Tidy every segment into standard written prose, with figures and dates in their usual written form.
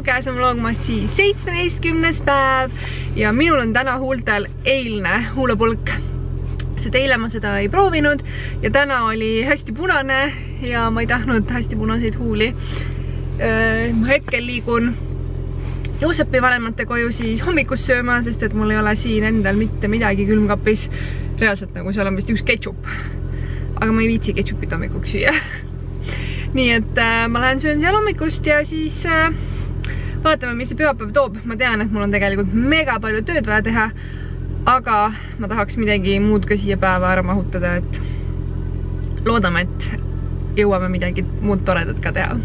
käes on Vlogmassi 17. päev ja minul on täna huultel eilne huulepulk. Sest eile ma seda ei proovinud ja täna oli hästi punane ja ma ei tahtnud hästi punaseid huuli. Ma hetkel liigun Joosepi vanemate koju siis hommikust sööma, sest et mul ei ole siin endal mitte midagi külmkapis. Reaalselt nagu seal on vist üks ketšup. Aga ma ei viitsi ketšupit hommikuks süüa. Nii et ma lähen söön seal hommikust ja siis vaatame, mis see pühapäev toob. Ma tean, et mul on tegelikult mega palju tööd vaja teha, aga ma tahaks midagi muud ka siia päeva ära mahutada, et loodame, et jõuame midagi muud toredat ka teha.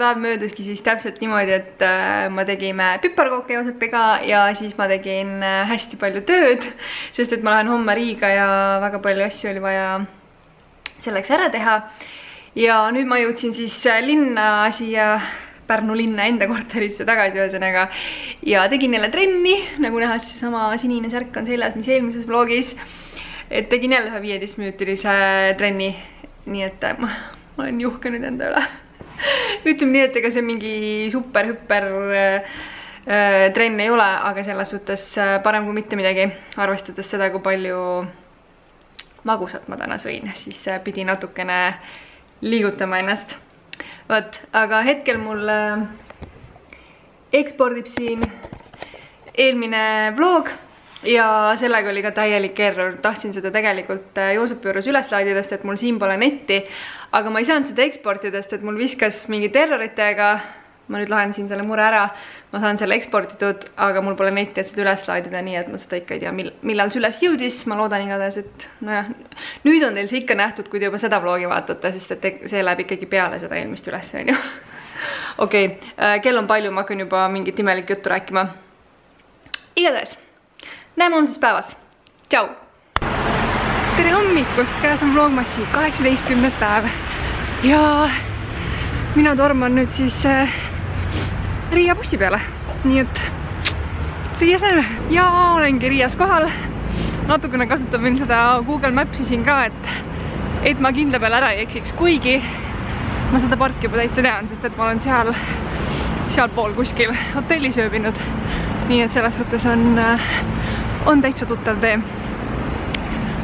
Päev mööduski siis täpselt niimoodi, et ma tegime piparkooke Joosepiga ja siis ma tegin hästi palju tööd, sest et ma lähen homme Riiga ja väga palju asju oli vaja selleks ära teha. Ja nüüd ma jõudsin siis linna siia Pärnu linna enda korterisse tagasi ühesõnaga ja tegin jälle trenni, nagu näha siis sama sinine särk on seljas, mis eelmises vlogis. Et tegin jälle 15-minutilise trenni, nii et ma olen juhke nüüd enda üle. Ütleme nii, et ega see mingi super-hüper trenn ei ole, aga selles suhtes parem kui mitte midagi, arvestades seda, kui palju magusat ma täna sõin, siis pidi natukene liigutama ennast. Võt, aga hetkel mul ekspordib siin eelmine vlog ja sellega oli ka täielik error. Tahtsin seda tegelikult Joosepi juures üles laadida, sest et mul siin pole netti, aga ma ei saanud seda eksportidest, et mul viskas mingi terroritega. Ma nüüd lahen siin selle mure ära. Ma saan selle eksportitud, aga mul pole netti, et seda üles laadida, nii et ma seda ikka ei tea, millal see üles jõudis. Ma loodan igatahes, et nojah, nüüd on teil see ikka nähtud, kui te juba seda vlogi vaatate, sest et see läheb ikkagi peale seda eelmist üles, on ju. Okei, kell on palju, ma hakkan juba mingit imelik juttu rääkima. Igatahes, näeme homses päevas. Tšau! Tere hommikust, käes on Vlogmassi 18. päev ja mina torman nüüd siis Riia bussi peale, nii et Riias näeme ja olengi Riias kohal. Natukene kasutan veel seda Google Mapsi siin ka, et ma kindla peale ära ei eksiks, kuigi ma seda parki juba täitsa tean, sest et ma olen sealpool kuskil hotellis ööbinud, nii et selles suhtes on täitsa tuttav tee.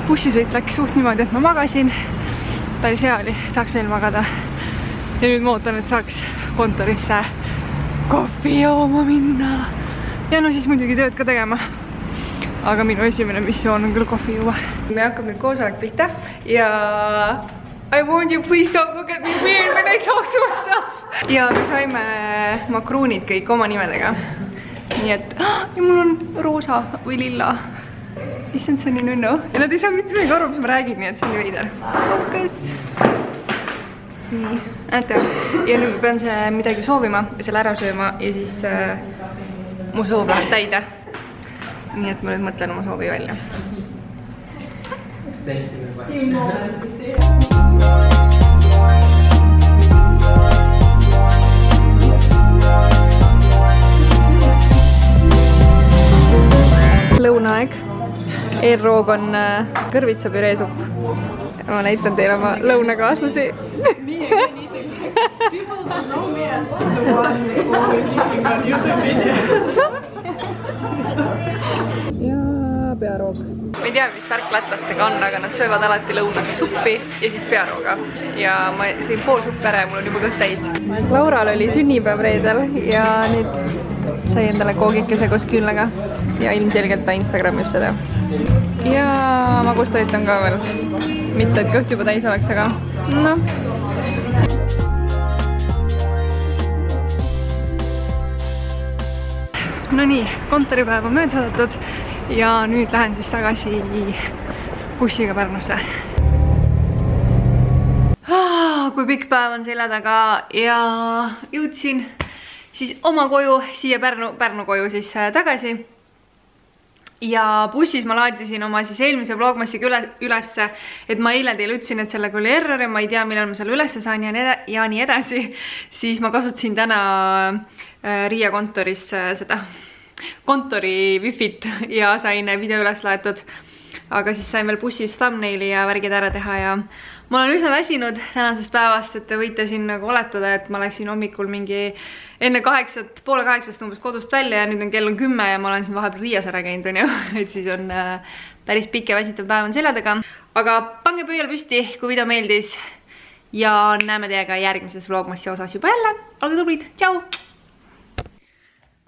Bussisõit läks suht niimoodi, et ma magasin. Päris hea oli, tahaks veel magada. Ja nüüd ma ootan, et saaks kontorisse kohvi jooma minna. Ja no siis muidugi tööd ka tegema. Aga minu esimene missioon on küll kohvi juua. Me hakkab nüüd koosolek pihta ja I want you, please don't look at me weird when I talk to myself. Ja me saime makruunid kõik oma nimedega. Nii et ja mul on roosa või lilla. Issand, see on nii nunnu. Ja nad ei saa mitte midagi aru, mis ma räägin, nii et see on nii veider. Focus. Nii, näete. Ja nüüd ma pean see midagi soovima ja selle ära sööma ja siis mu soov läheb täide. Nii et ma nüüd mõtlen oma soovi välja. Lõunaaeg. Eelroog on kõrvitsapüreesupp. Ma näitan teile oma lõunakaaslasi. Ja pearoog. Ma ei tea, mis värk lätlastega on, aga nad söövad alati lõunaks suppi ja siis pearooga. Ja ma sõin pool suppi ära ja mul on juba kõht täis. Laural oli sünnipäev reedel ja nüüd sai endale koogikese koos küünlaga. Ja ilmselgelt ta Instagramib seda. Ja magustoit on ka veel. Mitte, et kõht juba täis oleks, aga noh. No nii, kontoripäev on mööda saadatud ja nüüd lähen siis tagasi bussiga Pärnusse. Kui pikk päev on selja taga ja jõudsin siis oma koju, siia Pärnu koju siis tagasi. Ja bussis ma laadisin oma siis eelmise vlogmassiga ülesse, et ma eile teile ütlesin, et sellega oli error ja ma ei tea, millal ma selle ülesse saan ja nii edasi. Siis ma kasutasin täna Riia kontoris seda kontori wifit ja sain video üles laetud. Aga siis sain veel bussis thumbnaili ja värgid ära teha ja ma olen üsna väsinud tänasest päevast, et te võite siin nagu oletada, et ma läksin hommikul mingi enne poole 8 umbes kodust välja ja nüüd on kell 10 ja ma olen siin vahepeal Riias ära käinud, on ju. Et siis on päris pikk ja väsitav päev on seljadega. Aga pange pöial püsti, kui video meeldis ja näeme teiega järgmises vlogmassi osas juba jälle. Olge tublid, tšau!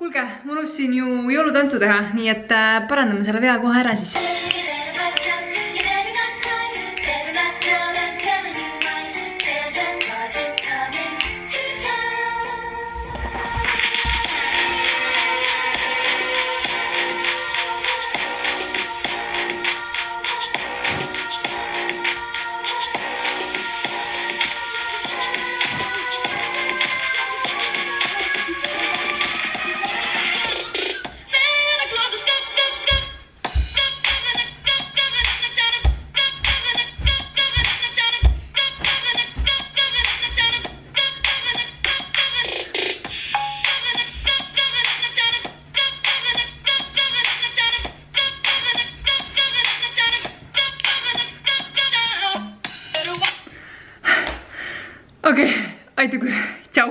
Kuulge, ma unustasin ju jõulutantsu teha, nii et parandame selle vea kohe ära siis. Okei, aitäh, tšau!